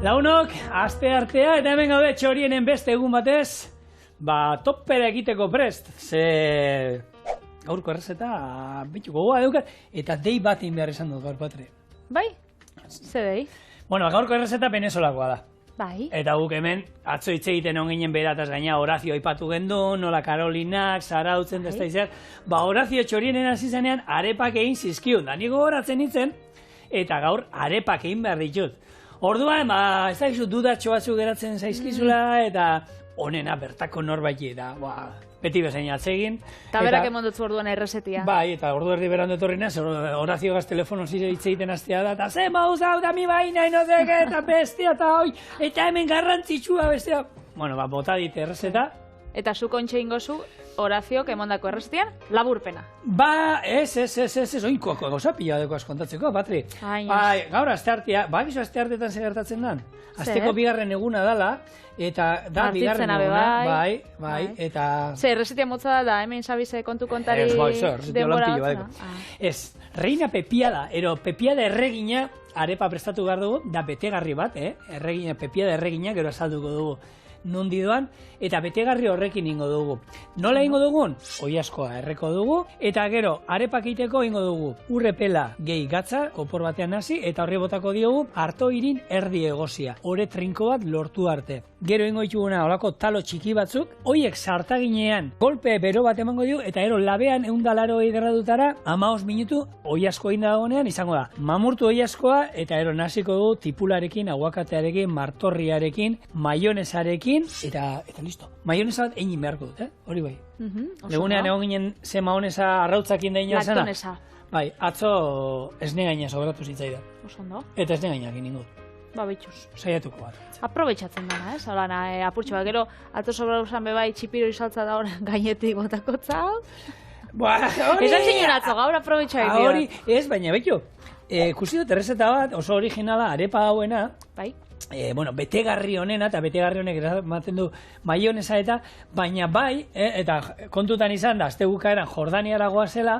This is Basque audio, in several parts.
Launok, aste artea eta hemen gaude txorienen beste egun batez, topera egiteko prest, ze gaurko errezeta bitu gogoa edukat, eta dei bat egin behar esan dut gaur Patri. Bai? Ze dei? Bueno, gaurko errezeta venezolakoa da. Bai. Eta guk hemen, atzo hitz egiten on ginen berataz gaina Horazio aipatu gendun, nola Karolinak, Zarautzen, bai. Desta izan, Horazio txorienen hasi zenean arepak egin zizkiun, da niko goratzen nintzen, eta gaur arepak egin behar ditut. Orduan, ez da dudatxo batzuk geratzen zaizkizula, eta onena bertako norbaiti, eta beti bezain atzegin. Eta berak emondotzu orduan errezetia. Bai, eta ordu erdi berandu etorri naz, Horazio gaz telefonoz hitz egiten hastea da, eta ze mauz hau da mi baina, inozeke, eta bestia, eta hoi, eta hemen garrantzitsua bestia. Bueno, bota dit errezeta. Eta zu kontxe ingozu, Horaziok emondako errezetian, laburpena. Ez, oinkoako gauza pila dekoaz kontatzeko, Patri. Bai, gaur asteartea, gizu asteartetan zer gertatzen dan. Azteko bigarren eguna dala, eta da bigarren eguna, bai, eta... Ze, errezetia motza da, hemen sabize kontu kontari denbora batzuna. Ez, reina pepiada, pepiada erregina arepa prestatu behar dugu, da betegarri bat, erregina, pepiada erregina, gero azalduko dugu. Nundi doan, eta betegarri horrekin ingo dugu. Nola ingo dugun? Oiazkoa erreko dugu, eta gero, arepak egiteko ingo dugu. Urrepela gehi gatza, kopor batean hasi, eta horri botako diogu, harto irin erdi egozia. Hore trinko bat lortu arte. Gero ingo dituguna, olako talo txiki batzuk, hoiek sartaginean, golpe bero bat emango digu, eta gero labean 180 gradutara, 15 minutu, oiazko egin dagoenean, izango da. Mamurtu oiazkoa, eta gero nasiko dugu, tipularekin, aguakatearekin, martorriarekin, maionesarekin, eta listo. Maionesa bat egin beharko dut, hori bai. Legunean egon ginen ze maionesa arrautzakin da ina zena. Laktonesa. Bai, atzo esne gaina sobratu zitzaidan. Osondo. Eta esne gainak ingo. Bitxuz. Saiatuko bat. Aprobetxatzen dena, Holan, apurtxo bat, gero, atzo sobrausan bebai txipiro izaltza da horren gainetik botakotza. Hori... Esan zinen atzo, gaur aprobetxa ditu. Hori, ez, baina betxo, ikusi dut errezeta bat, oso originala, arepa hauena. Bai. Betegarri honena, eta betegarri honek ematen du maionesa eta, baina bai, eta kontutan izan da, azte bukaeran Jordaniara goazela,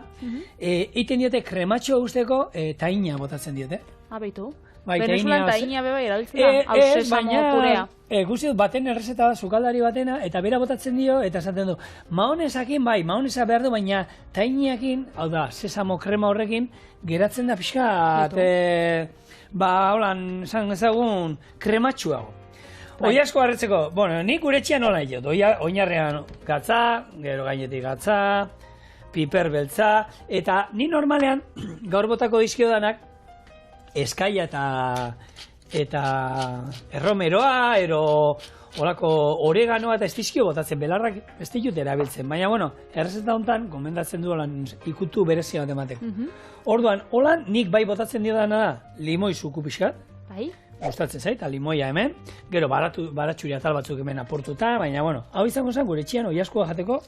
eiten diote krematxo usteko taina botatzen diote. Beitu. Venezuelan taina beba erabiltzen da, hau sesamo purea. Ikusi dut baten errezeta bat, sukaldari batena, eta bera botatzen dio, eta esaten du, maonesakin bai, maonesa behar du, baina tainiakin, hau da, sesamo krema horrekin, geratzen da pixka, holan, esan ezagun, krematxuago. Oiazko harretzeko, nik uretxean nola diot, oinarrean gatza, gero gainetik gatza, piper beltza, eta ni normalean, gaur botako dizkio danak, eskaia eta erromeroa, olako oreganoa eta ez dizkio botatzen, belarrak ez ditut erabiltzen. Baina, errezeta honetan, gomendatzen du holan ikutu berezia bat emateko. Orduan, holan nik bai botatzen diodana da, limoi zuku pixkat. Bai. Gustatzen zait, limoia hemen. Gero baratxuri atal batzuk hemen aportuta, baina, hau izango zen gure etxean oiazkoa jateko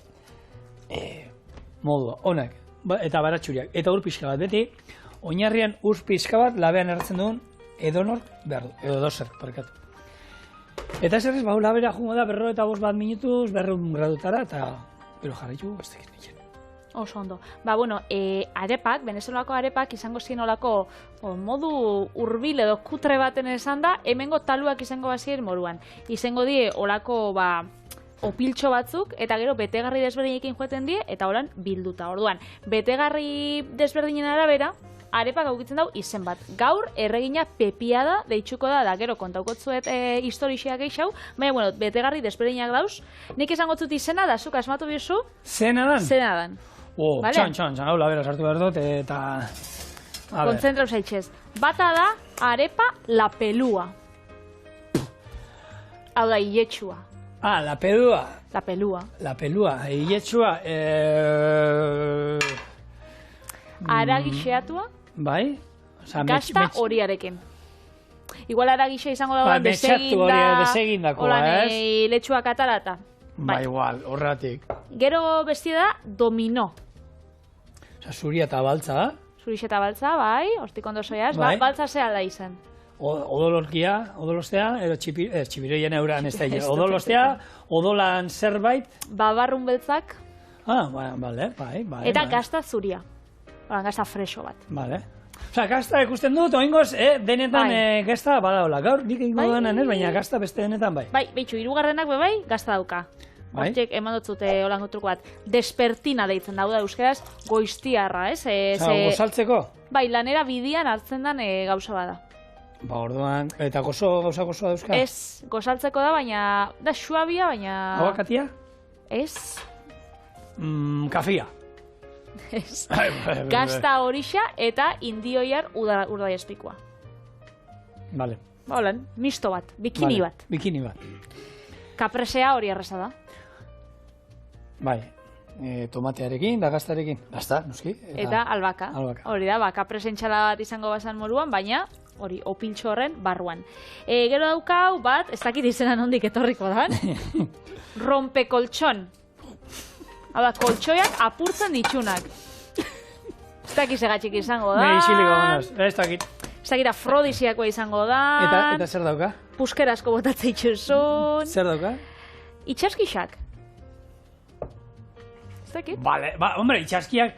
modua, onak, eta baratxuriak. Eta ur pixka bat beti, oinarrian ur pixka bat labean erratzen duen edonork behar du, edo dozer, parkatu. Eta ez errez, labera jungo da, 55 minutuz, 200 gradutara, eta gero jarraitu, ez tekit nintzen. Oso ondo. Arepak, venezolako arepak izango zien olako modu hurbil edo kutre baten esan da, hemengo taluak izango bazien moruan. Izango die olako, opiltxo batzuk, eta gero betegarri desberdinekin joeten die, eta holan bilduta. Orduan, betegarri desberdinen arabera, arepak aukitzen dau izen bat. Gaur, erregina pepiada deitsuko da, gero kontaukotzuet historixeak geixau, baina, betegarri desberdinak dauz. Nik esango zut izena, da zuk asmatu bizu? Zena dan? Zena dan. Txan, hau labera sartu behar dut, eta... Kontzentrau zaitxez. Bata da, arepa la pelua. Hau da, iletxua. La pelua. La pelua. La pelua, iletxua... Aragixeatua? Bai? Gazta horiarekin. Igual aragixe izango da desegindakoa, holan letxuak atalata. Ba, igual, horratik. Gero bestia da, domino. Zuria eta baltza, da? Zurixe eta baltza, bai, hortik ondo zoiaz, baltza zehal da izan. Odolostea, ero txipiroien euran ez da, odolostea, odolan zerbait. Babarrun beltzak. Bai. Eta gazta zuria. Gazta freso bat. Bale. Osa, gazta ikusten dut, oingoz, denetan gazta badaola. Gaur, nik egingo duenan ez, baina gazta beste denetan bai. Bai, behitxu, hirugarrenak bai, gazta dauka. Hortxek, eman dutzute holango truko bat. Despertina deitzen da euskeraz, goiztiarra, ez? Gozaltzeko? Bai, lanera bidian hartzen den gauza bada. Ba, orduan, eta gauza gozoa dauzka? Ez, gozaltzeko da, baina, da suabia, baina... Abakatia? Ez. Kafia? Ez. Gazta horixa eta indioiar urdai espikoa. Vale. Ba, holan, misto bat, bikini bat. Bikini bat. Kapresea hori erraza da. Bai, tomatearekin, da gaztarekin. Gazta, noski. Eta albaka. Hori da, kapresentxala bat izango bazan moruan, baina hori, opiltxo horren barruan. Gero daukau bat, ez dakit izena nondik etorriko da, rompekoltxon. Hau da, koltxoiak apurtzen ditxunak. Ez dakit segatxik izango da. Ixiliko gonaz, ez dakit. Ez dakit afrodisiakoa izango da. Eta zer dauka? Puskerasko botatze itxuzun. Zer dauka? Itxaskixak. Ez dakit? Vale, hombre, itxaskiak...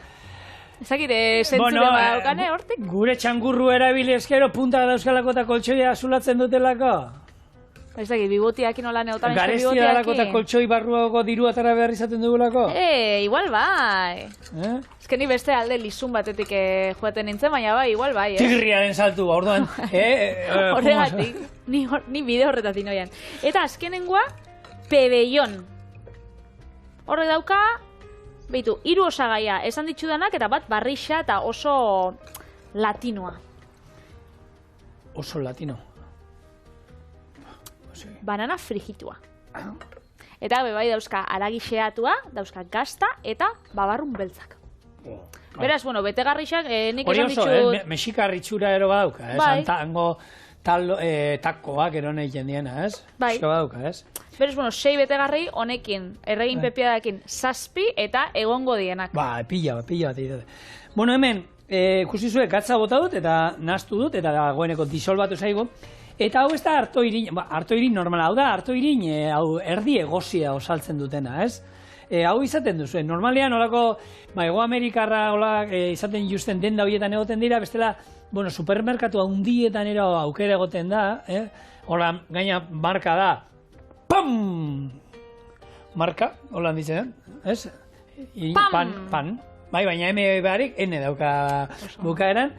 Ez dakit, zentzure daukane, hortik? Gure txangurru erabili eskero punta dauzkalako eta koltsoia zulatzen dutelako. Ez dakit, bibotiakin hola neotan eske bibotiakin. Garestia dalako eta koltsoi barruago diru atara behar izaten dugulako? Igual bai. Ez que ni beste alde lizun batetik joaten nintzen, baina bai, igual bai. Tigriaren saltu, orduan. Horregatik, ni bide horretatik noian. Eta azkenengoa, pebellon. Horre dauka, behitu, 3 osagaia esan ditsudanak eta bat barrixa eta oso latinoa. Oso latino. Banana frigitua. Eta bai dauzka aragixeatua, dauzka gazta eta babarrun beltzak. Beraz, bueno, betegarrixak nik esan ditut... Hori oso, mexikarritxura ero badauka, hango takoak ero nahi jendiena, ez? Bai. Badauka, ez? Beraz, bueno, 6 betegarri honekin, erregin pepiadakin 7 eta egongo dienak. Ba, pila bat egite. Bueno, hemen, ikusi zuek gatza bota dut eta naztu dut eta dagoeneko disolbatu zaigu. Eta hau ez da harto irin normala, hau da harto irin erdi egozia osaltzen dutena, ez? Hau izaten duzu, normalean olako, Ego Amerikarra izaten justen denda horietan egoten dira, bestela, bueno, supermerkatu handietan ero aukera egoten da, hola, gaina marka da, PAM! Marka, hola ditzen, ez? PAM! Pan, bai, baina beharik, ene dauka bukaeran,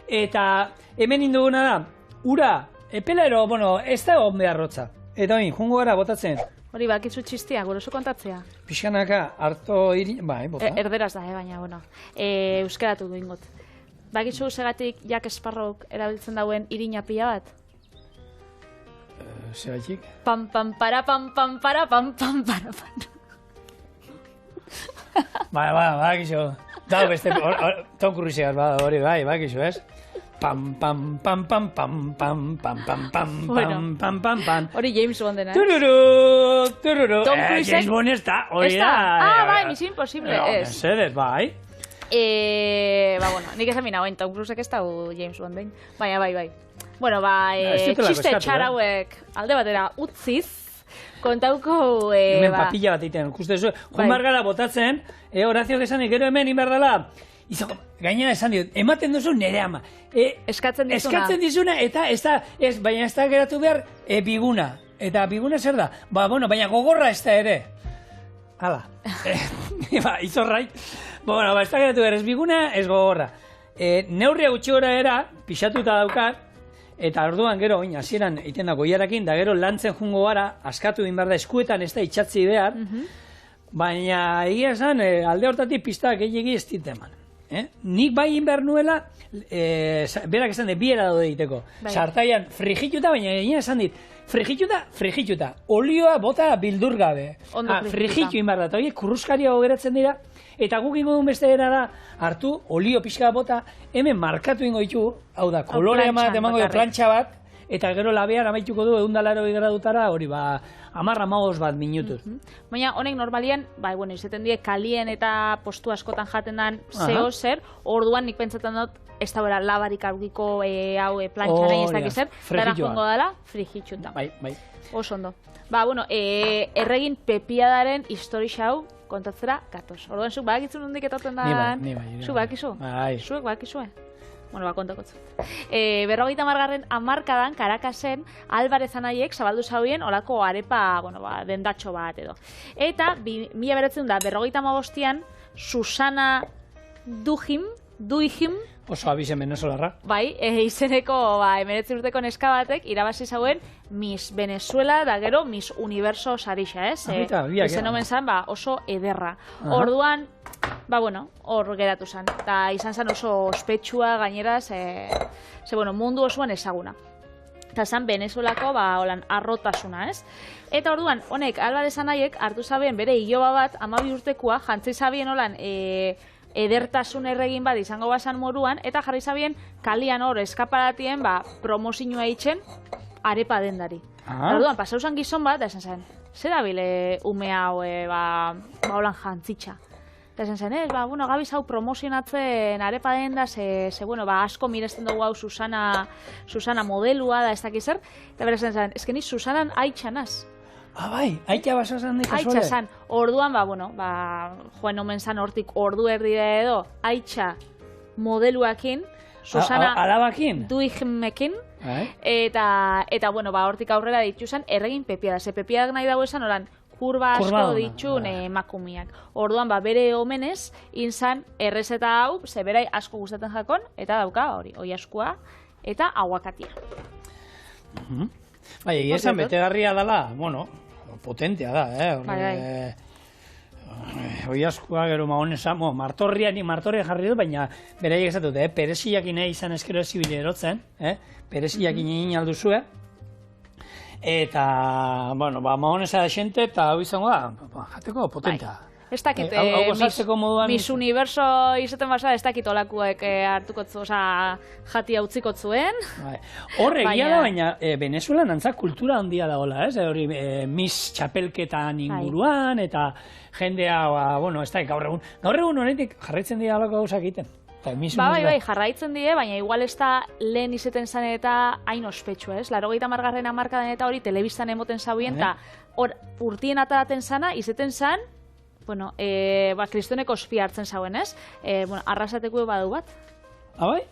eta hemen induguna da, ura, epelero, bueno, ez da egon behar rotza. Eta hori, jungo gara botatzen. Hori, bakitzu txistia, goroso kontatzea. Pixkanaka, harto irin... Bai, bota. Erderaz da, baina, bueno. Euskeratu du ingot. Bakitzu segatik Jack Sparrowk erabiltzen dauen irina pila bat? Segatik? Pam, pam, para, pam, pam, para, pam, pam, para, pam. Bakitzu. Da, beste, tonkurrizegat, hori, bakitzu, ez? Pam, pam, pam, pam, pam, pam, pam, pam, pam, pam, pam, pam, pam. Hori James Bondena. Tururu. Tom Cruise. James Bond ez da, hori da. Bai, Misión Imposible, ez. Zedet, bai. Bueno, nik esan bina, Tom Cruisek ez da James Bonden. Baina, bai. Bueno, txiste txarauek alde batera utziz, kontauko... Hemen papilla bat egiten, ikuste zu. Joan bargara botatzen, Horacio esanik, gero hemen inberdala, gainera esan diot, ematen duzu nire ama. Eskatzen dizuna, eta baina ez da geratu behar biguna. Eta biguna zer da? Baina gogorra ez da ere. Hala. Izorrai. Ez da geratu behar ez biguna, ez gogorra. Neurria gutxi gora era, pixatuta daukat, eta orduan gero, hasieran egiten da goiarakin, da gero lantzen jungo gara, askatu egin behar da eskuetan ez da itxatzi behar, baina egia esan, alde hortatik pista gehiagi ez dit eman. Nik bai inber nuela, berak esan dit, biera daude egiteko. Sartaian frigituta, baina egin esan dit, frigituta. Olioa bota bildur gabe. Frigitu inbar da, eta horiek kurruskaria geratzen dira, eta guk ingo duen beste era da, hartu, olio pixka bota, hemen markatu ingo ditu, hau da, kolore emango du plantxa bat, eta gero labean amaituko du 180 gradutara, hori 10-15 bat minutuz. Baina honek normalian, izaten die kalien eta postu askotan jaten dan zeo zer, orduan nik pentsatzen dut, ez da bera labarik aurkiko plantxaren ez dakiz zer, dara jongo dela, frigitxuta. Bai. Oso ondo. Erregin pepiadaren histori xau kontatzera gatoz. Orduan, zuk badakizu nondik etortzen da? Ni bai. Zuk badakizu? Zuek badakizue? Bueno, kontokotzu. 50. hamarkadan, Caracas'en, Alvarez anaiek zabaldu zauen olako arepa, dendatxo bat edo. Eta, 1955an, Susana Duihim, Oso abizen venezolarra. Bai, izeneko 19 urteko neska batek irabazi zauen Miss Venezuela da gero Miss Universo sarixa, ez? Izen omen zan, oso ederra. Orduan, hor geratu zan. Eta izan zan oso ospetsua gainera, mundu osoan ezaguna. Eta zan Venezuelako, holan, arrotasuna, ez? Eta orduan, honek, Alvarez anaiek hartu zabien bere iloba bat, 12 urtekoa, jantzi zabien holan, edertasun erregin bat izango bazan moruan, eta jarri zabien kalian hor eskaparatien promozinua itxen arepa dendari. Orduan, pasauzan gizon bat, da esan zen, zer dabile ume hau holan jantzitxa. Eta esan zen, gabiz hau promozionatzen arepa denda, asko miresten dugu hau Susana modelua da ez dakiz zer, eta bera esan zen, ezken Susanan aitxanaz. Bai, aitxa baso zan dik aitxa zan, orduan, joen omen zan hortik ordu erdira edo, aitxa modeluakin, Susana alabakin? Duihmekin, eta hortik aurrera ditu zen, erregin pepiada, ze pepiadak nahi dago esan, oran, kurba asko ditxun emakumiak. Orduan, bere omenez, inzan errezeta hau, zeberai asko gustatzen jakon, eta dauka hori, oiaskua, eta aguakatia. Bai, egizan betegarria dela, potentea da, oiaskua gero maonesa, martorria jarri du, baina beraiek esatut, peresiakin izan eskero ezibile erotzen, peresiakin egin alduzue, eta, maonesa da xente, eta hau izango da, jateko potentea. Ez dakit, Miss Universo izaten basa, ez dakit olakuek hartukotzu, jatia utzikotzuen. Horre, egia da, baina Venezuelan antzak kultura handia da hola, ez? Hori, Miss txapelketan inguruan, eta jendea, ez da, gaur egun honetik jarraitzen dira holako gauzak egiten. Bai, jarraitzen die, baina igual ez da lehen izeten zan eta hain ospetsu, ez? 80. hamarkadan eta hori telebistan emoten zauen, eta urtien ataraten zana, izeten zan, kristoneko ospia hartzen zauen, ez? Arrasateko badu bat. Bai?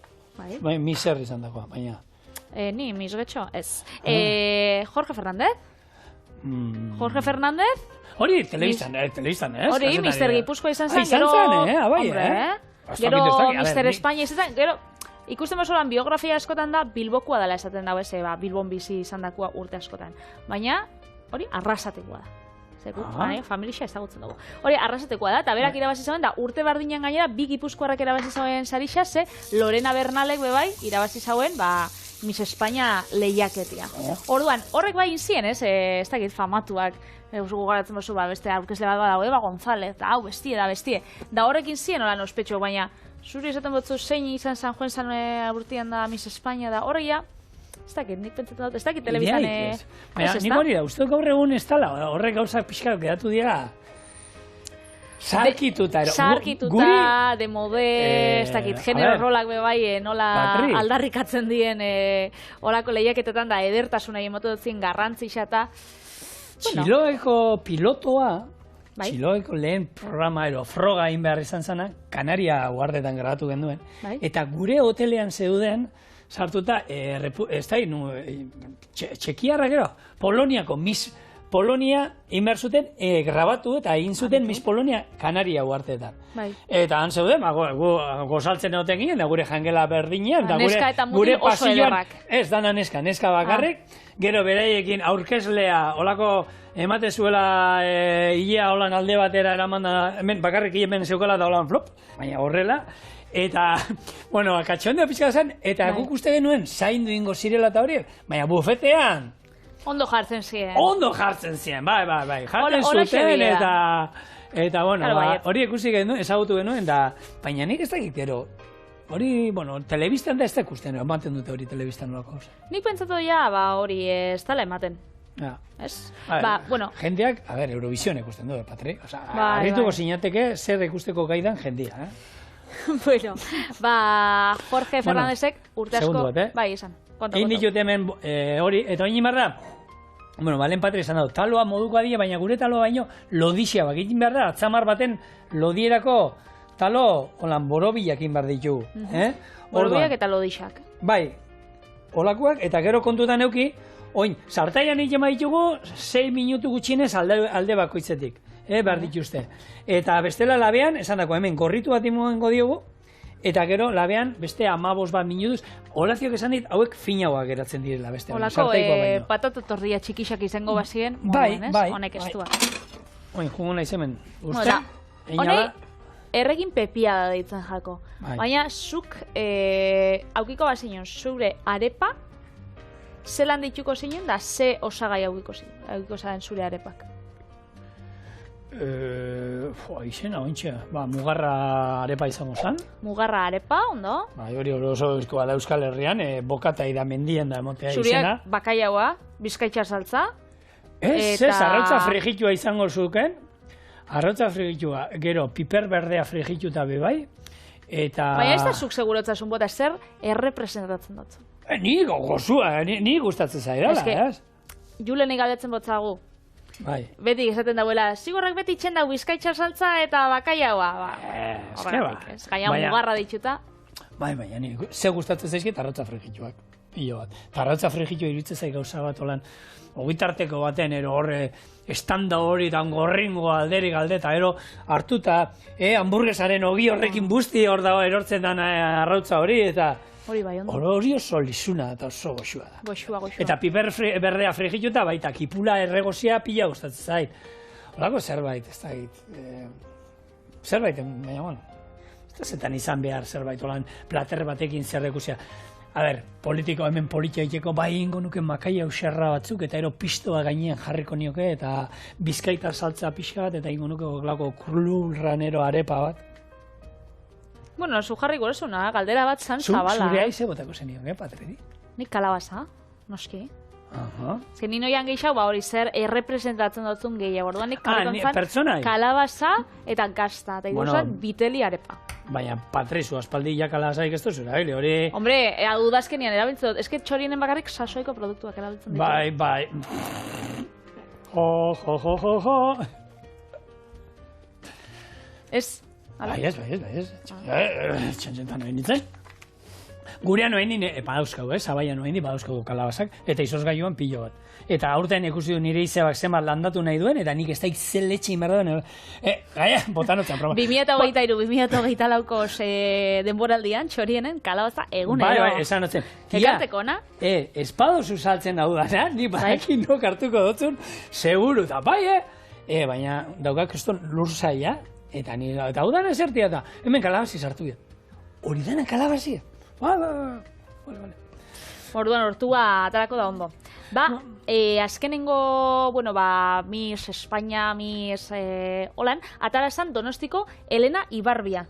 Bai, miser izan dagoa, baina. Ni, mis getxo, ez. Jorge Fernández? Jorge Fernández? Hori, telebistan, ez? Hori, Mister Gipuzkoa izan zen, gero... Gero, Mister España izan zen, gero... Ikusten basoran biografia askotan da, Bilbokoa dela esaten dago, Bilbon bizi izan dakoa urte askotan. Baina, hori, arrasatekoa da. Familia ezagutzen dugu. Hori, arrasatekoa da, eta berak irabazi zauen, da urte bardinan gainera, bi Gipuzkoarrak irabazi zauen sarixa, ze Lorena Bernalek bebai, irabazi zauen, Miss España lehiaketia. Orduan, horrek bai inzien, ez dakit famatuak, gogaratzen basu, beste aurkezle bat badago, González, da hau, bestie. Da horrek inzien holan ospetxo, baina, zuri esaten botzu zein izan San Juan San urtean da Miss España, da horreia, ez dakit, nik pentsetan dut, ez dakit telebizan... Baina, nik hori da, uste gaur egun ez dala, horrek gauzak pixka geratu dira... Sarkituta, de mode, ez dakit, genero rolak bebai, nola aldarrikatzen dien olako lehiaketetan da, edertasuna emotu dutzien garrantzixa eta... Txiloeko pilotoa, Txiloeko lehen programa froga egin behar izan zana, Kanaria guardetan grabatu genduen, eta gure hotelean zeuden, sartuta, Txekiarra gero, Poloniako Miss Polonia inber zuten grabatu eta egin zuten Miss Polonia Kanaria uarteetan. Eta han zeuden, gozaltzen egoten ginen, da gure jangela berdinean, da gure pasilloan, ez dana neska bakarrik, gero beraiekin aurkezlea, olako emate zuela hilea holan alde batera eraman da, bakarrik hemen zeukala da holan flop, baina horrela, eta, katxondeo pixka zen, eta guk uste genuen zaindu ingo zirela eta hori, baina bufetean, Ondo jartzen ziren. Bai. Jartzen zuten eta hori ikusi genuen, ezagutu genuen, baina nik ez dakit gero. Hori, telebistan da ez da ikusten, ematen dute hori telebistan nolako. Nik pentsatu hori ez dala ematen. Ez? Jendeak, Eurovision ikusten du, Patri. Arrituko sinateke zer ikusteko gaidan jendia. Jorge Fernándezek urte asko... Bai, esan. Egin ditut hemen hori, eta hori nimarra, balen Patri esan dut, taloa moduko adia, baina gure taloa baino lodixia, egin behar da, atzamar baten lodierako talo, holan, borobilakin bar ditugu. Borobilak eta lodixak. Bai, olakoak, eta gero kontutan euki, oin, sartaian egin ditugu, 6 minutu gutxienez alde bakoitzetik. Behar dituzte. Eta bestela labean, esan dako, hemen gorritu bat imoengo diogu, eta gero labean beste 15 bat minutuz, olaziok esan dit, hauek finauak geratzen direla beste. Olako patata torria txikixak izango bazien, bai, honek estua. Oin, jugu nahiz hemen. Honek, erregin pepia da deitzen jako. Baina, zuk, aukiko bazinen, zure arepa, zelan dituko zinen, da ze osagai aukiko zaren zure arepak. Izena, ointxe, mugarra arepa izango zen. Mugarra arepa, ondo? Hori oso da Euskal Herrian, bokata ida mendien da emotea izena. Zuriak bakaiaua, bizkaitxa saltza. Ez, arrautza frigitua izango zuken. Arrautza frigitua, gero, piper berdea frigituta bebai. Baina ez da zuk segurotzasun bota, zer errepresentatzen dut. Ni gozua, ni gustatzen zaidala, ez? Julenik galdetzen botzagu. Bai. Beti esaten dauela, zigorrak beti itxen dau bizkaitxa saltza eta bakaiaua. Gaina mugarra dituta. Bai, baina, ze gustatzen zaizkit arrautza frigituak. Hilo bat. Arrautza frigitua iruditzen zaik gauza bat olan, ogitarteko baten, horre, estanda hori eta gorringo alderik aldeta, hartuta, hamburguesaren ogi horrekin busti hor dago erortzen den arrautza hori, eta hori bai, ondo. Hori oso lizuna eta oso goxua da. Goxua. Eta piper berdea frigituta baita, kipula erregozia pila gustatzen zait. Horako zerbait, ez da git. Zerbait, baina, bueno, ez da zetan izan behar zerbait, olan plater batekin zerrekusia. A ber, politiko hemen politia iteko bai ingo nuke makaia userra batzuk, eta pistoa gainean jarriko nioke, eta bizkaita saltza pixka bat, eta ingo nuke glako krulranero arepa bat. Bueno, zu jarri gorezuna, galdera bat zan zabala. Zure aize botako zenioke, Patredi? Nik kalabaza, noski. Ez que nino jan gehiago, hori zer errepresentatzen dutzen gehiago. Orduan nik kalabaza eta gazta, eta iduzan biteli arepa. Baina, Patrizu, aspaldi ja kalabazaik ez duzura, hori... Hombre, udazkenian erabiltzen dut. Ez que txorienen bakarrik sasoiko produktuak erabiltzen ditu. Bai. Jo. Ez... Bai, txantxentan noen ditzen. Gurean noen din, badauzkagu, zabaian noen din, badauzkagu kalabazak, eta izozgailuan pilo bat. Eta aurten ikusi du nire izabak zenbat landatu nahi duen, eta nik ez daik zen letxe inberda duen. Gaia, botanotzen, proba. 2023-2024 denboraldian, txorienen, kalabaza egunero. Bai, esan notzen. Ekarteko, na? Espadozu saltzen daudana, ni badekin nok hartuko dutzun, seguru, eta bai, baina daukak kriston lurzaia, eta hau dana zertia eta hemen kalabazi sartu dira. Hori dana kalabazi. Vale. Orduan hortua atarako da ondo. Azkenengo, Miss España, Miss Holan, atarazan Donostiko Elena Ibarbia.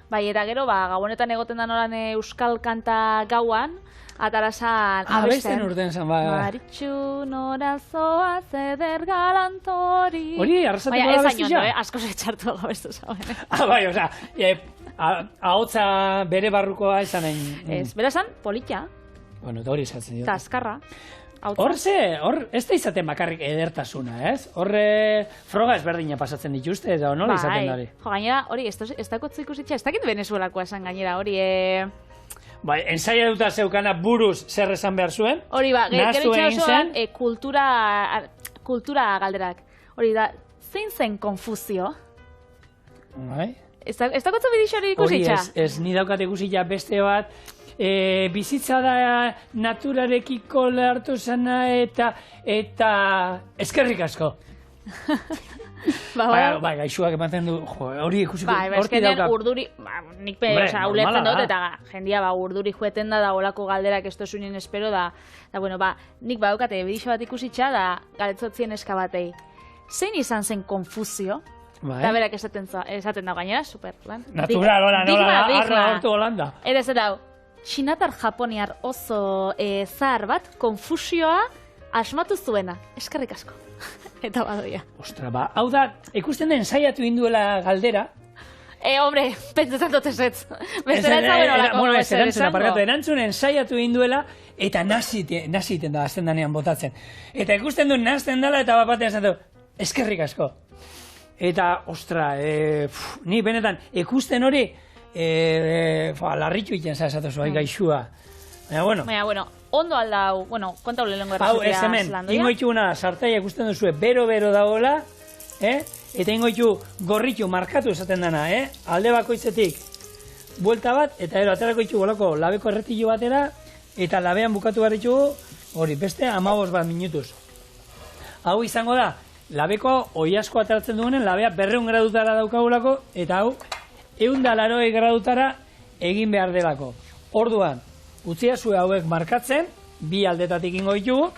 Bai, eta gero, gabonetan egoten da noran Euskal Kanta gauan, atarazan abesten urten zan, Maritxu norazoa zeder galantori. Hori, arrasateko da bestia? Baina, ez aino, asko zetxartu abestu zauen. Bai, oza, ahotza bere barrukoa izan nahi. Ez, berazan, politia. Bueno, eta hori izatzen dut. Eta azkarra. Hor ez da izaten bakarrik edertasuna, ez? Horre froga ezberdina pasatzen dituzte, eta nola izaten dari? Jo, gainera, hori, ez dakotzu ikusitxa, ez dakit Venezuelakoa esan gainera, hori, Bai, ensaia duta zeukana buruz zer esan behar zuen. Hori gero itxasoan, kultura galderak. Hori da, zein zen konfuzio? Bai. Ez dakotzu bidixo hori ikusitxa? Hori ez, ni daukat ikusitxa beste bat, bizitza da naturarekiko lehartu zena eta eskerrik asko. Bai, gaixuak ematen du, hori ikusiko, horti dauka. Urduri, nik ulertzen dut, eta jendia urduri jueten da olako galderak ez tozunin espero da, nik daukate bidixo bat ikusitxa da galetzotzien eskabatei. Zein izan zen konfuzio? Eta berak esaten da gainera, super. Natural, arra hortu Holanda. Eta ez da, txinatar japoniar oso zahar bat, konfusioa asmatu zuena. Eskerrik asko. Eta badoia. Ostra, hau da, ikusten den ensaiatu induela galdera. Hombre, pentsetan dut ezetz. Erantzun ensaiatu induela, eta naziten da, azten danean botatzen. Eta ikusten du nazten dela, eta bat batean esan du, eskerrik asko. Eta, ostra, ni benetan, ikusten hori, larritu iten zazatezu, gaixua. Baina, bueno, ondo alda hau, konta hau lehenko hau, ez hemen, ingo itxuguna, sartaia ikusten duzue, bero-bero dagoela, eta ingo itxu gorritu markatu esaten dana, alde bakoitzetik, buelta bat, eta ero, aterako itxu golako labeko erretillo batera, eta labean bukatu behar ditugu, hori, beste 15 bat minutuz. Hau izango da, labeko oiasko ateratzen duenen, labea 200 gradutara daukagulako, eta hau, 180 gradutara egin behar delako. Orduan, utziazue hauek markatzen, bi aldetatik ingo ditugu,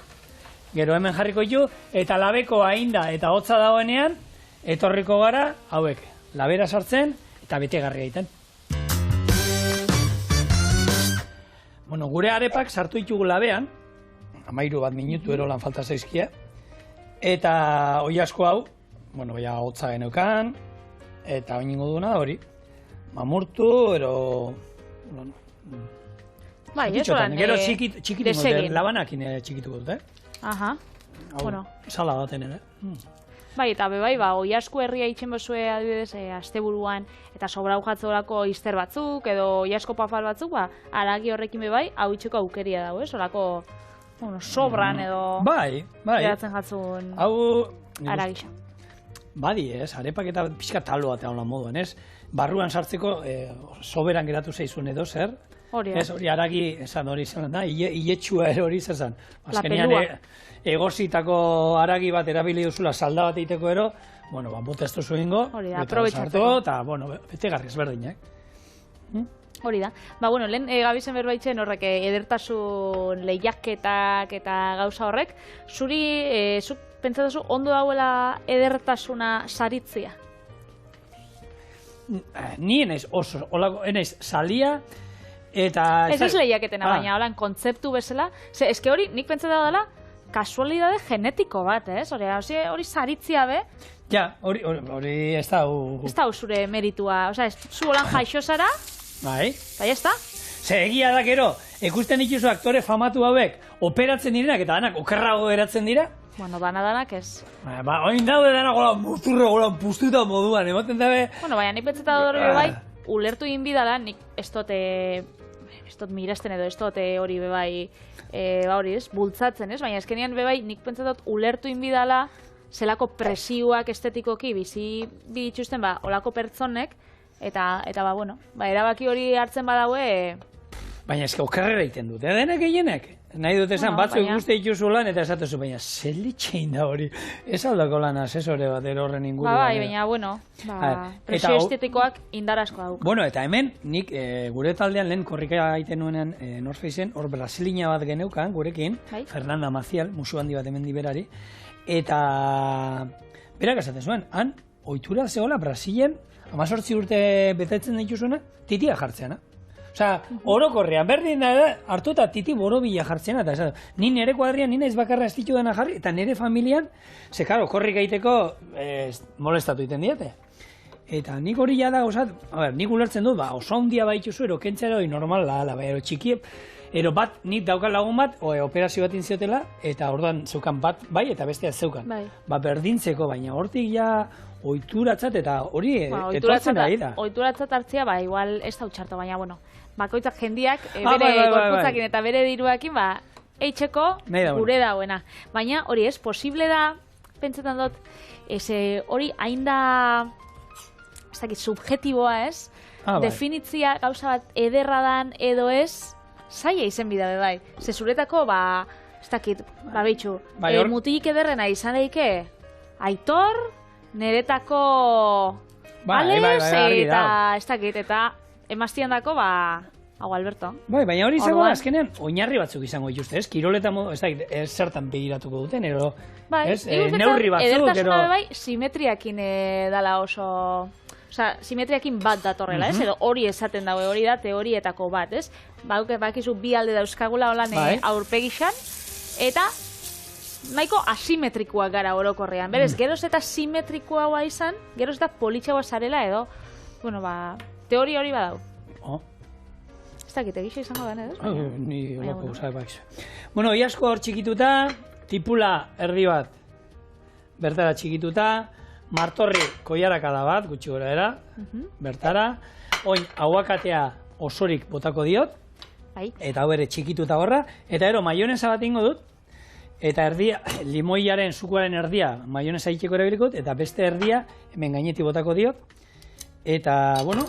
gero hemen jarriko ditugu, eta labeko ainda eta hotza dagoenean, etorriko gara, hauek, labera sartzen, eta betegarria egiten. Gure arepak sartu ditugu labean, 13 bat minutu erolan falta zaizkia, eta oiasko hau, hotza geneukan, eta oin ingo duna hori, mamurtu, ero... Bai, ez oran, gero txikitu dut, labanakin txikituko dut, Aha, bueno. Sala baten ere. Bai, eta bebai, oiasko herria itxen bezue adibidez, asteburuan, eta sobrau jatzorako izter batzuk, edo oiasko pafal batzuk, aragi horrekin bebai, hau itxeko aukeria dago, ez? Horako, sobran edo... Bai. Geratzen jatzun aragisa. Badi ez, arepak eta pixka talo batean lan moduan, ez? Barruan sartzeko soberan geratu zaizun edo zer, hori aragi, esan hori izan da, iletxua hori zer zan. La pelua. Egositako aragi bat erabili duzula salda bat egiteko ero, bota ez duzu ingo, aprobetxatzeko. Eta, betegarri ezberdinak. Hori da. Lehen gabizen berbaitzen horrek edertasun lehiaketak eta gauza horrek, zuk pentsatuzu ondo dauela edertasuna saritzia? Ni enaiz oso, enaiz salia, eta... Ez lehiaketena, baina holan kontzeptu bezala. Eske hori, nik pentsatu dela, kasualidade genetiko bat, ez? Hori saritzia be... Ja, hori ez da... Ez da zure meritua, ez zu holan jaixo zara... Bai. Bai, ez da? Egia da gero, ikusten dituzu aktore famatu hauek operatzen direnak eta danak okerrago geratzen dira? Danak ez. Oin daude danak golan murturro, golan pustuta moduan, ematen dabe... Baina nik pentsatu hori bai, ulertu inbidala, nik ez dut miresten edo ez dut hori bebai, hori ez, bultzatzen ez, baina ezkenean bebai nik pentsatu ulertu inbidala, zelako presioak estetikoki bizi dituzten olako pertsonek, eta erabaki hori hartzen badaue... Baina eske okerrera egiten dut, denek gehienek? Nahi dut esan, batzuk guzti dituzu lan eta esatuzu, baina zelitxein da hori. Ez aldako lan asesore bat horren inguruan. Baina, presio estetikoak indarasko dauk. Eta hemen, nik gure taldean lehen korrika egiten nuenean North Faceen, hor brasilina bat geneukan gurekin, Fernanda Maciel, musu handi bat hemen diberari, eta berak esaten zuen, han, ohitura zegoela Brasilen, 18 urte betetzen dituzuena, titia jartzeana. Orokorrean, berdin da, hartu eta titi borobila jartzen, eta ni nire kuadrian, nire ez bakarra ez ditu dena jarri, eta nire familian, korrik egiteko molestatu egiten diete. Eta nik hori jada gauzat, nik ulertzen dut, oso handia baituzu, ero kentzera hori normal da, ero txiki, ero bat, nik daukan lagun bat, operazio bat inziotela, eta orduan zeukan bat, bai, eta bestea zeukan. Berdintzeko, baina hortik ja, ohituratzat eta hori etortzen ari da. Ohituratzat hartzia, igual ez da utxarto, baina, bakoitzak jendiak, bere gorputzakin eta bere diruakin, eitzeko gure dauena. Baina hori ez, posible da, pentsetan dut, hori hain da, ez dakit, subjetiboa ez, definitzia gauza bat ederra dan edo ez, zaila izen bidabe bai. Ze zuretako, ez dakit, behitxu, mutilik ederrena izan daike, Aitor, niretako Alex, eta ez dakit, eta emaztian dako, hau Alberto. Baina hori izango da, azkenean, oinarri batzuk izango dituzte, ez? Kiroleta modu, ez dakit, ez zertan begiratuko duten, ero, ez? Neurri batzuk, ero... Edertasuna bai, simetriakin dala oso... Osa, simetriakin bat datorrela, ez? Edo hori esaten dago, hori da teorietako bat, ez? Bakizu bi alde dauzkagula holan aurpegixan, eta nahiko asimetrikoak gara orokorrean. Berez, geroz eta simetrikoa izan, geroz eta politxagoa zarela edo, teoria hori badau. Ez dakit, egisa izango da, edo? Ni olako usabe bakizu. Iasko hor txikituta, tipula erdi bat bertara txikituta, martorri koiarakada bat, gutxi gora era, bertara, oin aguakatea osorik botako diot, Bai. eta hau ere txikituta gorra, eta ero maionesa bat ingo dut, eta erdia, limoiaren sukuaren erdia maionesa itxeko erabilikut, eta beste erdia hemen gaineti botako diot, eta, bueno,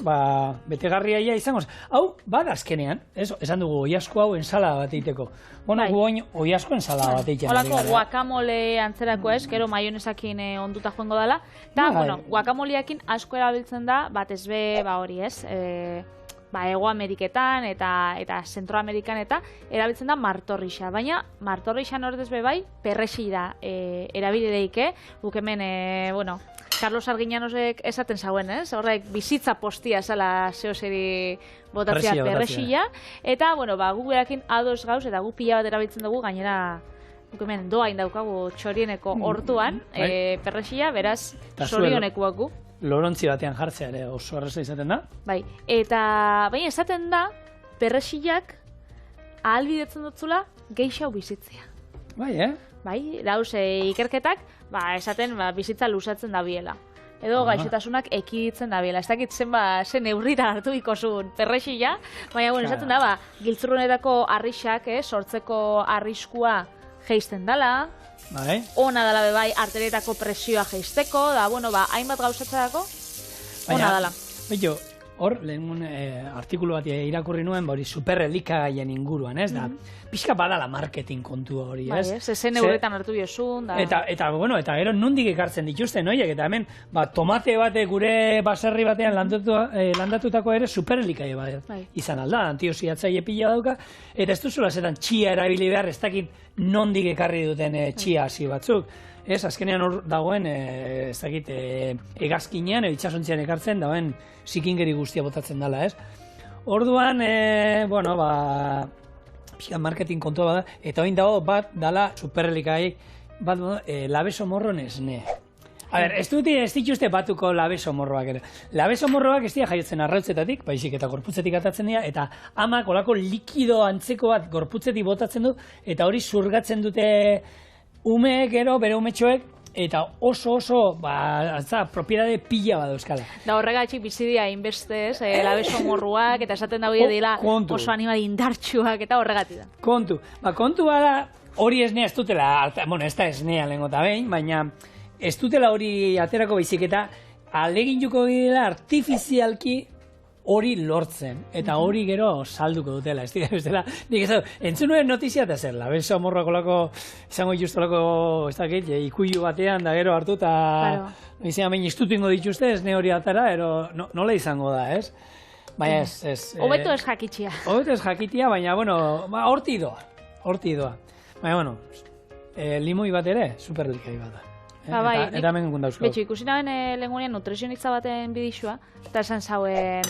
betegarria ia izango. Hau, azkenean, esan dugu, oiasko hau ensalada bat egiteko. Bueno, gu oin oiasko ensalada bat egiten. Holako guacamole antzerako ez, gero maionesakin onduta joango dela. Eta, bueno, guacamoleakin asko erabiltzen da, batez be, hori ez, Hego Ameriketan eta Zentroamerikan eta erabiltzen da martorrixa. Baina martorrixan ordez be bai, perrexila erabilideike. Guk hemen, Carlos Arguiñanosek esaten zauen, ez? Horrek bizitza postia zala zeoseri botatzea perrexila. Eta, gu berakin ados gauz eta gu pila bat erabiltzen dugu, gainera guk hemen doain daukagu txorieneko hortuan, perrexila, beraz, zorionekuak gu. Lorontzi batean jartzea ere oso erreza izaten da. Bai, eta baina esaten da, perrexilak ahalbidetzen dutzula geixau bizitzea. Bai, Bai, dauz ikerketak, esaten bizitza luzatzen dabiela. Edo gaixotasunak ekiditzen dabiela. Ez dakit zen neurrira hartu ikosun perrexila, baina esaten da, giltzurrunetako arrixak, sortzeko arriskua geisten dala, ona dala bebai arterietako presioa geisteko, hainbat gauzatzerako, ona dala. Baina, hor, lehen artikulu bat irakurri nuen, hori superelikagaien inguruan, ez da? Pixka badala marketing kontua hori, ez? Bai, zezen eurretan hartu biosun, da... Eta gero nondik ekartzen dituzten, noiek, eta hemen, tomate bate gure baserri batean landatutako ere superelikagai bat izan alda, antioxidatzaile pila dauka, eta ez duzula zetan txia erabili behar, ez dakit nondik ekarri duten txia hasi batzuk. Ez, azkenean hor dagoen, ez dakit, hegazkinean, itxasontzian ekartzen, dagoen zikingeri guztia botatzen dela, ez? Orduan, pixka marketing kontua bada, eta oin dago bat dala superelikagai, bat labeso morron esne. A ber, ez dituzte batuko labeso morroak ere. Labeso morroak ez dira jaiotzen arrautzetatik, baizik eta gorputzetik atatzen dira, eta amak olako likido antzeko bat gorputzetik botatzen du, eta hori zurgatzen dute umeek gero, bere umetxoek, eta oso, propiedade pila bat euskala. Da horregatxik bizidia inbestez, labeso morruak, eta esaten daude dira oso animal indartsuak, eta horregatik da. Kontu bada, hori esnea ez dutela, ez da esnea lehengota behin, baina ez dutela hori aterako baizik, eta alegin juko dira artifizialki hori lortzen, eta hori gero salduko dutela, ez dira, nik ez entzun nuen notizia eta zer, labeso morroako lako, izango justolako, ez dakit, ikuilu batean, da gero hartu, eta izan bain istutu ingo dituzte, ez ne hori atara, nola izango da, ez? Baina ez... Hobeto ez jakitzia. Hobeto ez jakitzia, baina, horti doa. Baina, limoi bat ere, superlikai bat da. Eta hemen dauzko. Betxo, ikusi naben lehengunean nutrizionista baten bidixua, eta esan zauen,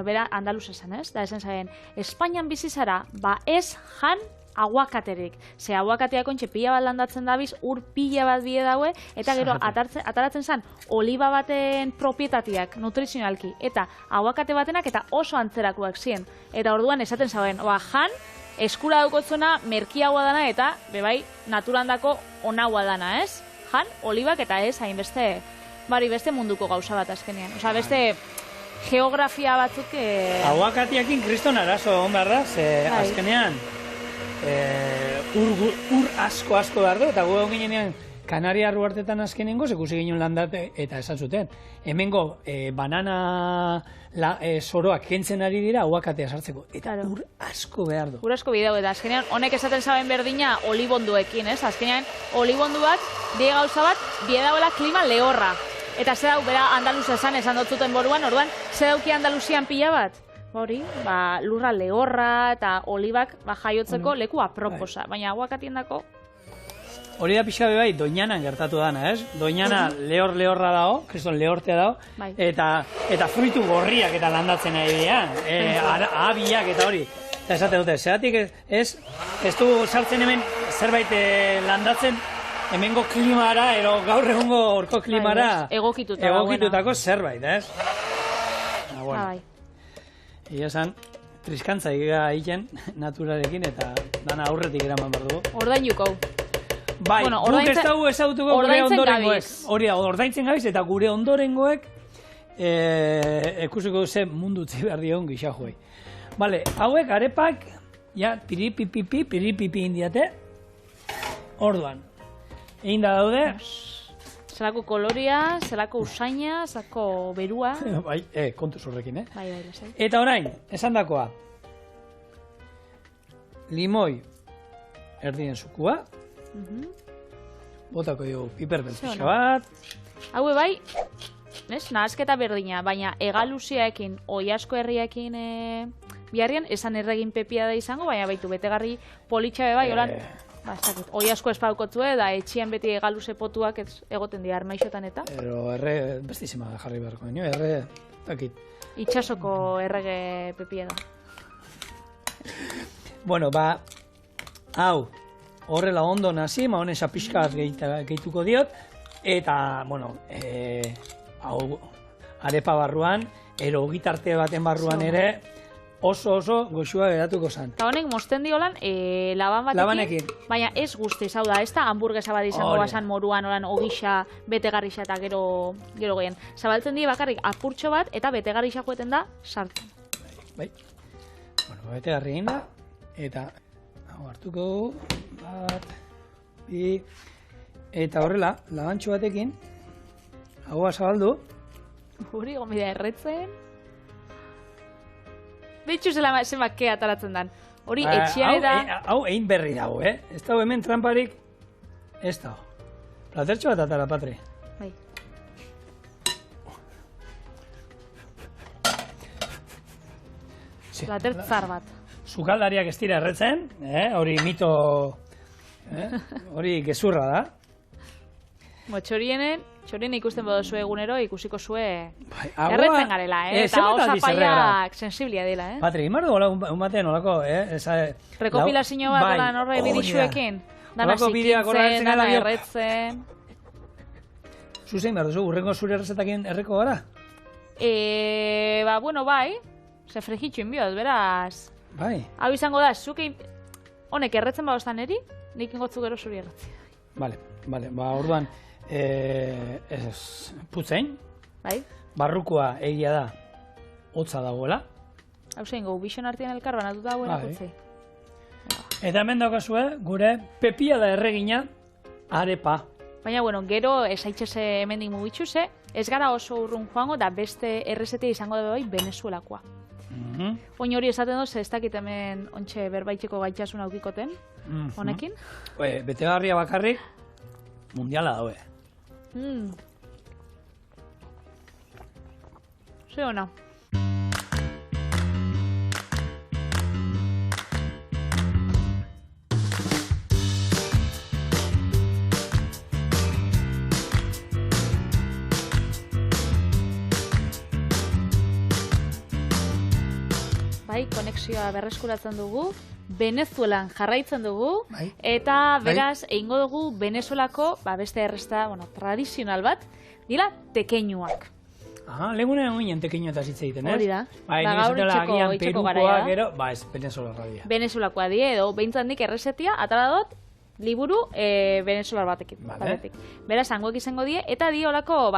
bera andaluz esan ez, da esan zauen, Espainian bizizara, ez jan aguakaterik. Ze aguakateak ontxe pila bat landatzen dabiz, ur pila bat bide daue, eta gero ataratzen zen oliba baten propietatiak nutrizionalki, eta aguakate batenak eta oso antzerakoak ziren. Eta orduan esaten zauen, jan, eskura daukotzuna merkiagoa dana eta bebai naturandako onagoa dana, ez? Jan, olibak eta ez hainbeste beste munduko gauza bat azkenean. Osa, beste geografia batzuk... Aguakatiakin kriston arazo hon behar da, ze azkenean ur asko behar du, eta gu egon ginean Kanaria Ruartetan azkenengo, zekusi ginen landate eta esan zuten. Hemengo banana soroak kentzen ari dira aguakatea sartzeko. Eta ur asko behar du. Ur asko bideu, eta azkenean honek esaten zaben berdina olibonduekin, ez? Azkenean olibonduak, die gauza bat, bie dauela klima lehorra. Eta ze dau, bera Andaluza esan dotzuten boruan, orduan, ze dauki Andaluzian pila bat? Hori, lurra lehorra eta olibak jaiotzeko leku aproposa. Baina aguakatien dako... Hori da pixka bai, Doñanan gertatu dana, ez? Doñana lehorra dago, kriston lehortea dago, eta fruitu gorriak eta landatzen ari dian, abiak eta hori. Eta esate dute, zeratik ez du sartzen hemen zerbait landatzen hemengo klimara, ero gaur egungo orko klimara egokitutako zerbait, ez? Ia esan, triskantza egiten naturarekin eta dana aurretik eraman behar dugu. Ordain jukau. Bai, Bueno, guk ez dugu ezagutuko gure ordaintzen ondorengoek. gabiz. Hori da, ordaintzen gabiz, eta gure ondorengoek ikusiko ze mundu utzi behar dion gixajuei. Bale, hauek arepak, ja, piripipi indiate. Orduan, egin da daude, Zelako koloria, zelako usaina, zelako berua. bai, kontuz horrekin, Bai, lasai. Eta orain, esan dakoa, limoi erdien zukua, botako dugu piperbel Ze ona. pixka bat, Haue bai, nahasketa berdina, baina egaluziaekin, oiasko herriakin biharrian, esan erregin pepia da izango, baina baitu betegarri politxabe bai, holan, ez dakit, oiasko espaukotzue, da etxian beti egaluze potuak egoten dira armaixotan eta. Ero erre, bestizima jarri beharko baino, dakit. Itxasoko errege pepia da. Bueno, ba, hau, horrela ondo nazi, honesa pixka gehituko diot, eta, bueno, hau, arepa barruan, ero ogitarte baten barruan ere, oso goxua geratuko zan. Eta honek mosten diolan, laban batekin, Labanekin. baina ez guztiz, hau da, ez da hamburguesa bat izango Hori. basan moruan, olan ogisa, betegarrixa eta gero gehien. Zabaltzen die bakarrik apurtxo bat, eta betegarrixa joeten da sartzen. Bai. Bueno, bete garri egin da, eta hau hartuko dugu, bat, bi, eta horrela, labantxo batekin, hau zabaldu, Hori, gomida erretzen. Betxu zenbat kea ataratzen dan. Hori, etxian eta... Hau egin berri dago, Ez dago hemen tramparik, ez dago. Platertxo bat atara, Patri. Bai. Sí. Platertzar bat. Sukaldariak ez dira erretzen, hori mito, hori gezurra da. Txorienen ikusten bodo egunero, ikusiko zue Bai, erretzen garela, eta osapaiak sensiblia dela, Patri, imardu un batean olako, Rekopilazio bat bai, olan horre bidixuekin. Dana Holako bideoak horra zikintzen, hartzen dana gara dio. erretzen. Zuzein behar duzu, urrengo zure errezetakin erreko gara? Bueno, bai, ze frejitxu inbioz, beraz. Bai. Hau izango da, zuke honek erretzen badoztan eri, nik ingotzu gero zuri erretzen. Bale, ba orduan, putzein, Bai? barrukoa egia da, hotza dagoela. Hau zein, gau bixon artean elkar banatuta dagoena Bai. putzei. Eta hemen daukazue, gure pepia da erregina arepa. Baina, bueno, gero esaitxese hemendik mugitxuse, ez gara oso urrun joango, da beste errezetea izango da bai Venezuelakoa. Oin hori esaten duz, ez dakit hemen ontxe berbaitxeko gaitxasun aukikoten, honekin. Betegarria bakarrik, mundiala daue. Ze ona. Bai, konexioa berreskuratzen dugu, Venezuelan jarraitzen dugu, Bai. eta beraz, egingo dugu Venezuelako, beste erresta, tradizional bat, dira tekeñuak. Legunen ginen tekeño eta zitze egiten, ez? Hori da. Bai, Ba, nik gaur esatela itxeko- agian itxeko Perukoa, garaia da. gero, ez, Venezuela dia. Venezuelakoa die, edo behintzat nik errezetia, atara dut, liburu venezuelar batekin. Vale. Batetik. Beraz, hangoek izango die, eta di olako,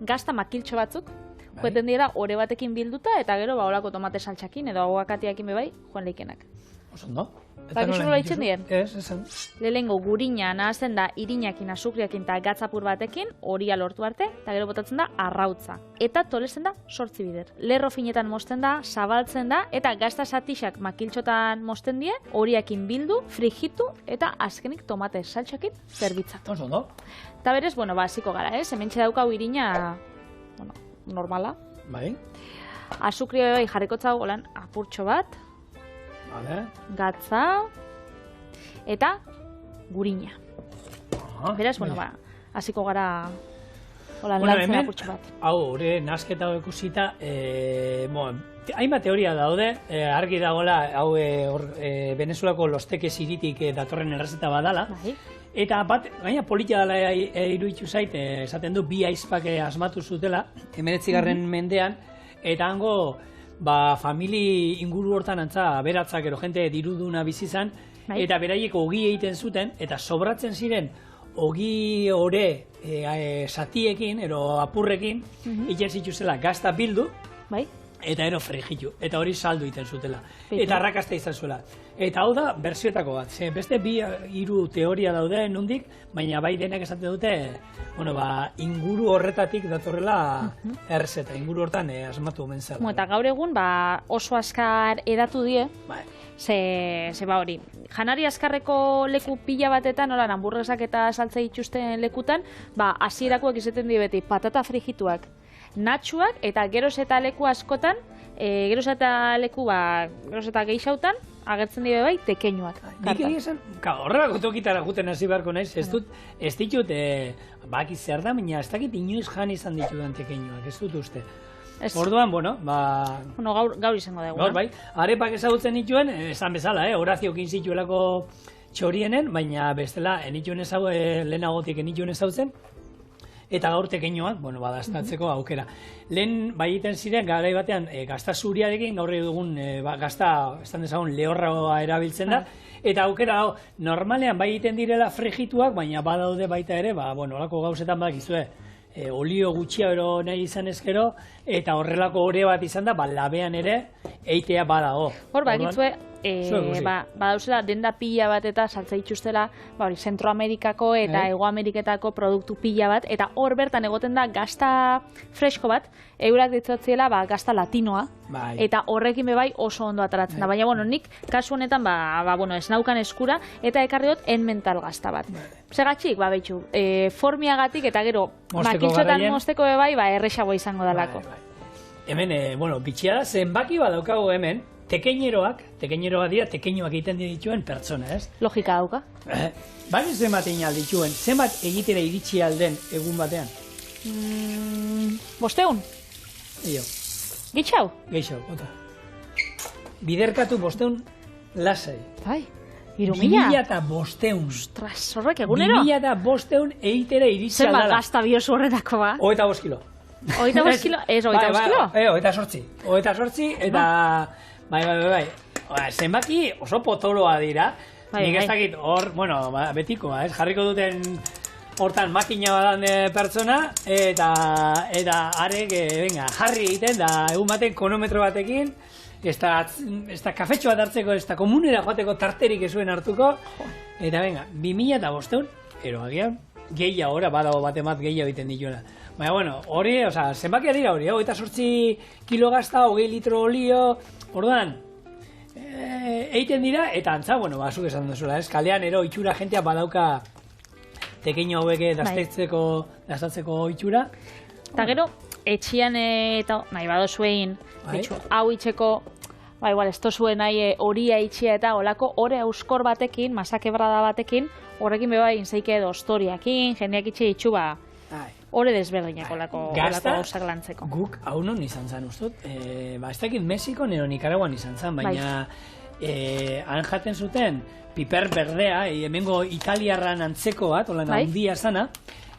gazta makiltxo batzuk, Bai. joeten dira ore batekin bilduta, eta gero, olako tomate saltxakin, edo aguakatiakin bebai, joan leikenak. Oso ondo. Bakizu nola itzen dien? Ez, esan. Lehengo gurina nahazten da irinakin, azukriakin eta gatzapur batekin, horia lortu arte, eta gero botatzen da arrautza. Eta tolesten da 8 bider. Lerro finetan mozten da, zabaltzen da, eta gazta satixak makiltxotan mozten die, horiakin bildu, frigitu, eta azkenik tomate saltxakin zerbitzatu. Oso ondo. Eta berez, hasiko gara, hementxe daukau irina, normala. Bai. Azukria bai jarrikotza golan apurtxo bat, Vale. gatza, eta gurina. Aha, Beraz, bai. hasiko gara hola Bueno, lantzen hemen, apurtxo bat. hau, hori nasketa hau ikusita, hainbat teoria daude, argi dagoela, hau Venezuelako losteke ziritik datorren errezeta badala, Bai. eta bat, gaina politia dela iruditu zait, esaten du, bi aizpak asmatu zutela, 19. mendean, eta hango, famili inguru hortan antza, aberatzak ero jente diruduna bizi izan, eta beraiek ogi egiten zuten, eta sobratzen ziren ogi ore satiekin, ero apurrekin, egiten zituzela gazta bildu, eta ero frigitu, eta hori saldu egiten zutela. Eta arrakasta izan zuela. Eta hau da, bersioetako bat. Beste bi hiru teoria daude nondik, baina bai denak esaten dute, inguru horretatik datorrela errezeta, inguru hortan asmatu omen zela. Eta gaur egun oso askar edatu die, ze hori. Janari askarreko leku pila batetan, holan, hamburguesak eta saltza dituzten lekutan, hasierakoak izaten die beti patata frigituak, natxuak, eta geroz eta leku askotan, geroz eta leku, geroz eta gehixautan, agertzen dira bai, tekeñuak. Nik egin esan, horrelako tokitara guten hasi beharko naiz, ez ditut, baki zer da, baina ez dakit inoiz jan izan ditudan tekeñuak, ez dut uste. Orduan, gaur izango dugu. Gaur, bai, arepak ezagutzen dituen, esan bezala, Horaziokin zituelako txorienen, baina bestela, lehenagotik enituen ezagutzen, eta gaur tekeñoak, daztatzeko aukera. Lehen egiten ziren, garai batean, gazta zuriarekin, gaur dugun gazta, estan dezagun, lehorra erabiltzen da, eta aukera, normalean egiten direla frigituak, baina badaude baita ere, olako gauzetan badakizue, olio gutxiago nahi izan ezkero, eta horrelako ore bat izan da, labean ere, eitea badago. Hor, egitzue, badauzela denda pila bat eta saltza dituztela, Zentroamerikako eta Hego Ameriketako produktu pila bat, eta hor bertan egoten da gazta fresko bat, eurak ditzatzela gazta latinoa, eta horrekin bebai oso ondo ataratzen da. Baina, nik kasu honetan, ez naukan eskura, eta ekarri dut enmental gazta bat. Segatxik, behitxu, formiagatik eta gero, kiltzotan mozteko bebai, errexagoa izango dalako. Hemen, bitxia da, zenbaki badaukago hemen, tekeñeroak dira, tekeñoak egiten dituen pertsona, ez? Logika dauka. Baina zenbat egin aldituen, zenbat egitera iritsi alden egun batean? 500? Gehixau? Gehixau, bota. Biderkatu 500 lasai. Bai, 3.000? 2.500. Ostras, horrek egunero? 2.500 egitera iritsi aldala. Zenbat gazta biozu horretako, 25 kilo. 25 kilo? Ez, 25 kilo? 28, eta... Bai. Zenbaki oso potoloa dira. Nik ez dakit hor, betikoa, ez? Jarriko duten hortan makina badan pertsona, eta arek, jarri egiten, da egun baten konometro batekin, ez da kafetxo bat hartzeko, ez da komunera joateko tarterik ez zuen hartuko, eta 2.500, agian, gehiago ora, badago batemat gehiago egiten dituela. Baina, hori, zenbakia dira hori, 28 kilo gazta, 20 litro olio, orduan, egiten dira, eta antza, zuk esan duzula, kalean ero itxura jentea badauka tekeño hauek daztatzeko itxura. Eta gero, etxian eta nahi badozuein, hau itxeko, igual, ez tozuen nahi horia itxia eta olako ore euskor batekin, masakebrada batekin, horrekin beba inzeike edo historiakin, jendeak itxe itxu hore desberdinak olako gauzak lantzeko. Guk hau non izan zen ustut, ez dakit Mexiko nero Nikaraguan izan zen, baina han jaten zuten piper berdea, hemengo italiarran antzeko bat, holan handia zana,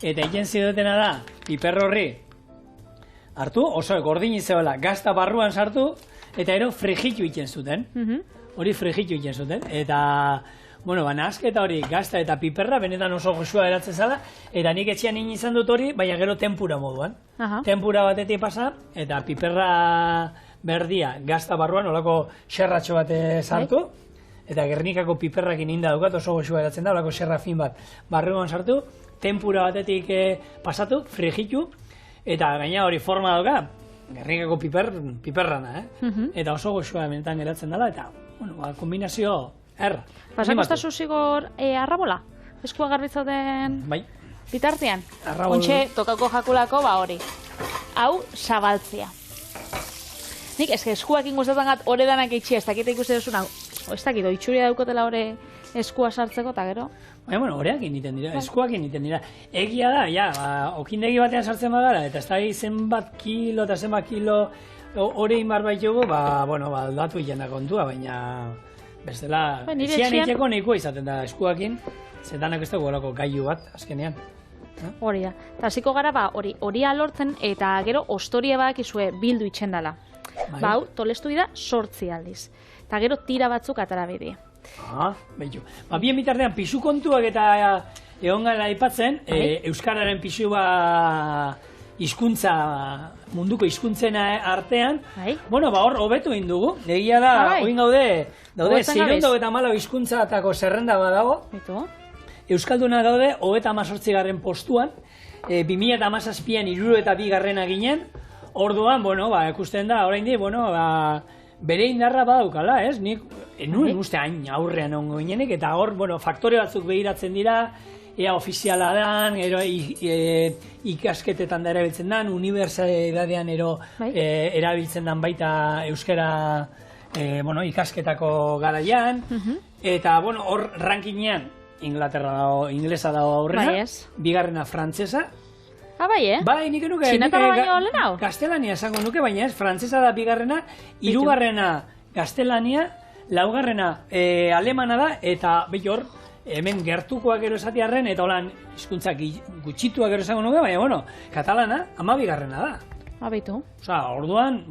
eta egin zidotena da, piper horri hartu, oso gordin izabela, gazta barruan sartu, eta ero frigitu egiten zuten, hori frigitu egiten zuten, eta nahazketa hori gazta eta piperra benetan oso goxua eratzen zala, eta nik etxean izan dut hori, baina gero tempura moduan. Tempura batetik pasa, eta piperra berdia gazta barruan, olako xerratxo bat sartu, eta Gernikako piperrakin inda dukat, oso goxua eratzen da, olako xerra fin bat barruan sartu, tempura batetik pasatu, frigitu, eta gaina hori forma dauka, Gernikako piperrana, eta oso goxua benetan geratzen dela, eta kombinazio Pasako estazu zigor arrabola? Eskua garbitzaten bitartean? Ontxe, tokako jakulako, hori. Hau, zabaltzea. Nik, eskuak inguztetan gat, hori danak itxia, ez dakita ikusten duzuna, ez dakit, oitxuria daukotela hori eskua sartzeko, eta gero? Horeak egiten dira, eskuak egiten dira. Egia da, okindegi batean sartzen bagara, eta ez da zenbat kilo eta zenbat kilo hori inbar baitugu, aldatu ikena kontua, baina... Bestela, zian itxeko nahikoa izaten da eskuakin, zetanak ez dago olako gailu bat, azkenean. Hori da. Eta hasiko gara, hori alortzen eta gero ostoria bakizue bildu itxen dala. Hau, tolestu dira 8 aldiz. Eta gero tira batzuk atara bide. Beitu. Bien bitartean, pisu kontuak eta egon gara aipatzen, Euskararen pisua munduko hizkuntzen artean, hor hobetu egin dugu. Egia da, oin daude 694 hizkuntzatako zerrenda badago. Euskalduna daude 38. postuan, 2017an 62. ginen, orduan, ikusten da, oraindik, bere indarra badaukala, ez? Nik, nuen uste hain aurrean ongo ginenik, eta hor, faktore batzuk behiratzen dira, ea ofiziala dan, ikasketetan da erabiltzen dan, unibertsitatean erabiltzen dan baita euskara ikasketako garaian, eta hor rankinean Inglaterra dago, inglesa dago aurrena, bigarrena frantsesa. Bai, nik enuke gaztelania esango nuke, baina ez, frantsesa da bigarrena, hirugarrena gaztelania, laugarrena alemana da, eta hor, hemen gertukoak gero esatiarren, eta holan hizkuntzak gutxituak gero esango nuke, baina, katalana, 12. da. Osa, orduan,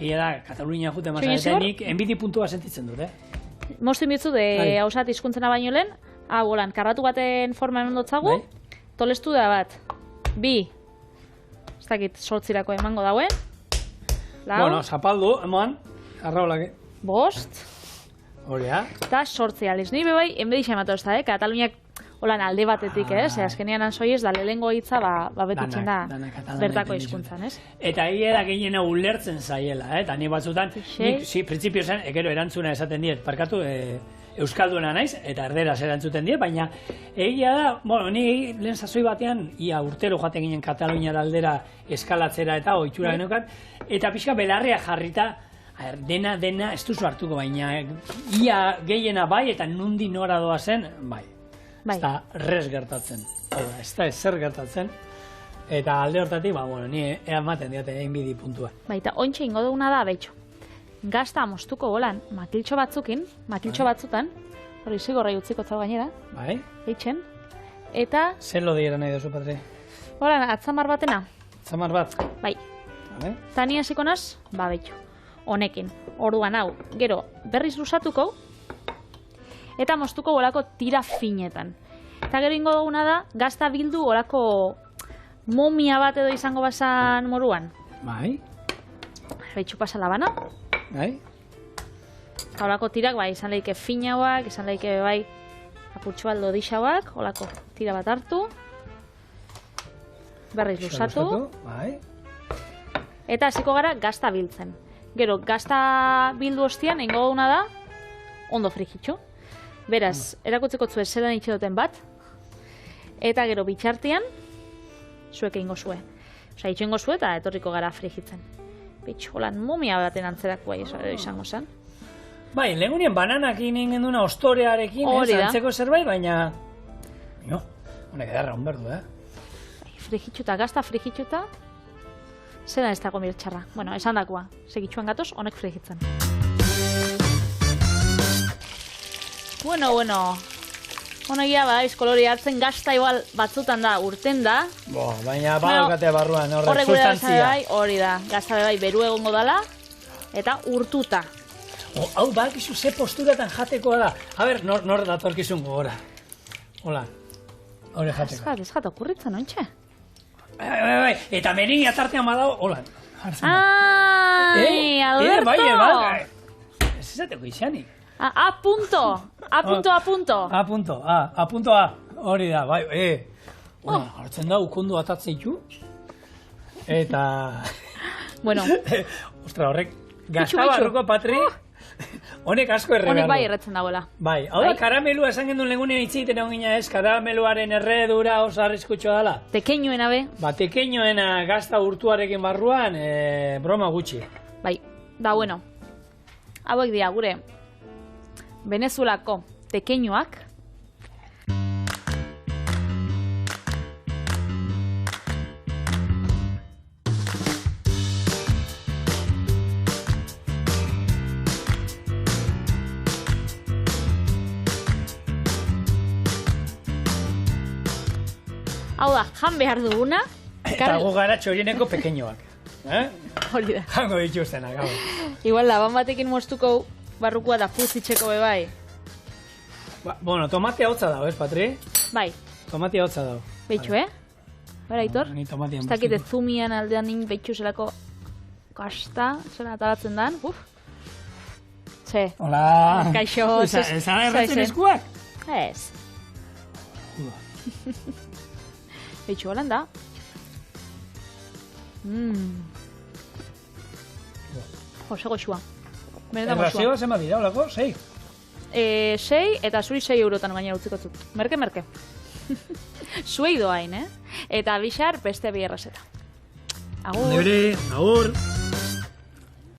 egia da, Katalunia jute mazaretenik, enbidi puntua sentitzen dut, Moztin bitzu, hausat hizkuntzena baino lehen, bolan, karratu baten forman ondotzagu, tolestu da bat, 2, ez dakit, 8 emango dauen, zapaldu, eman, arraulak, 5, Horea. Eta 8 aliz. Ni bebai, enbedix ematu ez da, Kataluniak holan alde batetik, azkenean anzoi ez da lehengo hitza betitzen da bertako hizkuntzan, ez? Eta egia da gehiena ulertzen zaiela, eta ni batzutan, printzipio zen, ekero erantzuna esaten diet, parkatu, euskalduna naiz, eta erderaz erantzuten diet, baina egia da, ni lehen sasoi batean, ia urtero joaten ginen Kataluniara aldera eskalatzera eta ohitura genokan, eta pixka belarria jarrita, dena ez duzu hartuko, baina ia gehiena bai, eta nundi nora doa zen, bai. Ez da res gertatzen, ez da ezer gertatzen, eta alde hortatik, ni ematen diate enbidi puntua. Eta ointxe ingo duguna da, behitxo, gazta moztuko golan, makiltxo batzutan, hori zigorra utziko zau gainera, eitzen, eta... Zer lo dira nahi duzu, Patri? Hola, atzamar batena. Atzamar bat? Bai. Tani hasiko naz, behitxo, honekin, orduan hau, gero, berriz luzatuko, eta moztuko olako tira finetan. Eta gero ingo duguna da, gazta bildu olako momia bat edo izango bazan moruan. Bai. Behitxu pasa labana. Bai. Eta olako tirak, izan lehike finauak, izan lehike apurtxo baldo dixauak, olako tira bat hartu. Berriz luzatu. Bai. Eta hasiko gara gazta biltzen. Gero, gazta bildu ostian, ingo duguna da, ondo frigitxu. Beraz, erakutzeko zuen zelan itxedoten bat, eta gero bitxartian, zuek egingo zue. Osa, itxengo zue eta etorriko gara frigitzen. Bitx, holan momia baten antzerako izango zen. Bai, lehengunien bananak ingen duna ostorearekin, antzeko zerbait, baina... Honek edarra honberdu, Frigitxu eta gazta frigitxu eta... Zeran ez dago mirtxarra. Bueno, esan dakoa. Segitxuan gatoz, honek frigitzen. Bueno. Honegia kolori hartzen gazta igual batzutan da, urten da. Baina badaukate barruan, horrek sustantzia. Hori da, gazta bai beru egongo dala, eta urtuta. Hau badakizu ze posturatan jatekoa da. A ber, nor datorkizun gogora. Hola, hori jateko. Ez jat, okurritzen, ontxe? Bai, eta merin atartean badao, hola. Alberto! Bai, ez izateko izanik. A punto, hori da, bai, hartzen da, ukondu atatzen ditu, eta... Bueno. Ostra, horrek, gaztabarruko, Patri, honek asko erre behar du. Honek bai erretzen dagoela. Bai, hau da, karamelua esan gendun lehengunen itxeiten egon gina ez, karameluaren erredura oso arriskutxoa dela. Tekeñoena be. Tekeñoena gazta urtuarekin barruan, broma gutxi. Bai, da, bueno, hauek dira, gure... Venezuelako tekeñoak. Hau da, jan behar duguna. Eta gu gara txorieneko pekeñoak. Hori da. Jango dituztenak, gau. Igual, laban batekin moztuko barrukua da puzitzeko bebai. Bueno, tomatea hotza dago, ez, Patri? Bai, Tomatea hotza dago. behitxu, Bera, Aitor? Ni tomatea Ez dakite zumian aldean nin behitxu zelako kasta, zela atalatzen dan, Ze, Hola. Kaixo, Ezan erratzen eskuak? ez. Behitxu holan da. Jose goxua. Benetan goxua. Errazioa zema dira, holako? 6? 6 eta zuri 6 eurotan gainera utziko zut. Merke. Zuei doain, Eta bixar beste bi errazeta. Agur. Agur.